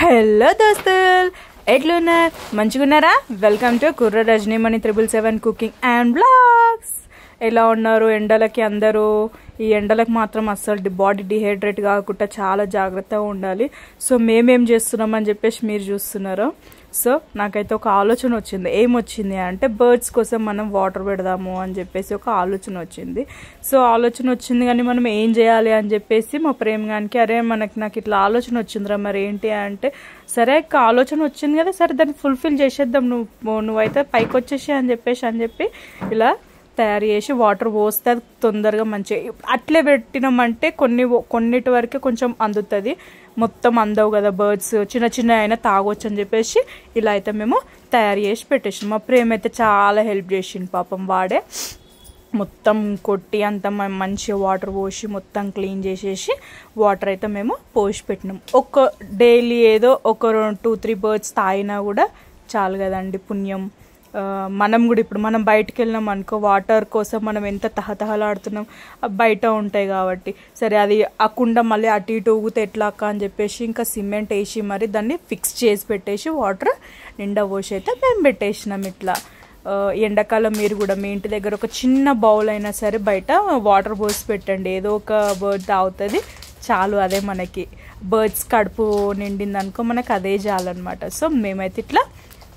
hello దోస్తులు ఎట్లున్నారు మంచిగున్నారా welcome to కుర్ర రజనీమణి 777 కుకింగ్ అండ్ బ్లాగ్స్ ఎలా ఉన్నారు ఎండలకి అందరూ ఈ ఎండలకు మాత్రం అస్సలు బాడీ డిహైడ్రేట్ కాకుండా చాలా జాగ్రత్తగా ఉండాలి సో మేమేం చేస్తున్నాం అని చెప్పేసి మీరు చూస్తున్నారు సో నాకైతే ఒక ఆలోచన వచ్చింది ఏమొచ్చింది అంటే బర్డ్స్ కోసం మనం వాటర్ పెడదాము అని చెప్పేసి ఒక ఆలోచన వచ్చింది సో ఆలోచన వచ్చింది కానీ మనం ఏం చేయాలి అని చెప్పేసి మా ప్రేమ గానికి అరే నాకు ఇట్లా ఆలోచన వచ్చిందిరా మరి ఏంటి అంటే సరే ఆలోచన వచ్చింది కదా సరే దాన్ని ఫుల్ఫిల్ చేసేద్దాం నువ్వైతే పైకి వచ్చేసి అని చెప్పి ఇలా తయారు చేసి వాటర్ పోస్తే అది తొందరగా మంచిగా అట్లే పెట్టినామంటే కొన్నిటి వరకే కొంచెం అందుతుంది మొత్తం అందవు కదా బర్డ్స్ చిన్న అయినా తాగొచ్చు అని చెప్పేసి ఇలా అయితే మేము తయారు చేసి పెట్టేసాం మా ప్రేమ అయితే చాలా హెల్ప్ చేసింది పాపం వాడే మొత్తం కొట్టి అంత మంచిగా వాటర్ పోసి మొత్తం క్లీన్ చేసేసి వాటర్ అయితే మేము పోసి పెట్టినాం ఒక డైలీ ఏదో ఒక 2-3 బర్డ్స్ తాగినా కూడా చాలు కదండి పుణ్యం మనం కూడా ఇప్పుడు మనం బయటకు వెళ్ళినాం అనుకో వాటర్ కోసం మనం ఎంత తహతహలాడుతున్నాం బయట ఉంటాయి కాబట్టి సరే అది ఆ కుండ మళ్ళీ అటు ఇటు ఊగితే ఎట్లా అక్క అని చెప్పేసి ఇంకా సిమెంట్ వేసి మరి దాన్ని ఫిక్స్ చేసి పెట్టేసి వాటర్ నిండా పోసి అయితే మేము పెట్టేసినాం ఇట్లా ఎండాకాలం మీరు కూడా మీ ఇంటి దగ్గర ఒక చిన్న బౌల్ అయినా సరే బయట వాటర్ పోసి పెట్టండి ఏదో ఒక బర్డ్ తాగుతుంది చాలు అదే మనకి బర్డ్స్ కడుపు నిండింది అనుకో మనకు అదే చాలన్నమాట సో మేమైతే ఇట్లా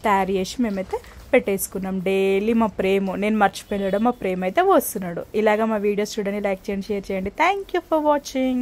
తయారు చేసి మేమైతే పెట్టేసుకున్నాం డైలీ మా ప్రేమ నేను మర్చిపోయాడు మా ప్రేమ అయితే వస్తున్నాడు ఇలాగా మా వీడియోస్ చూడండి లైక్ చేయండి షేర్ చేయండి థ్యాంక్ యూ ఫర్ వాచింగ్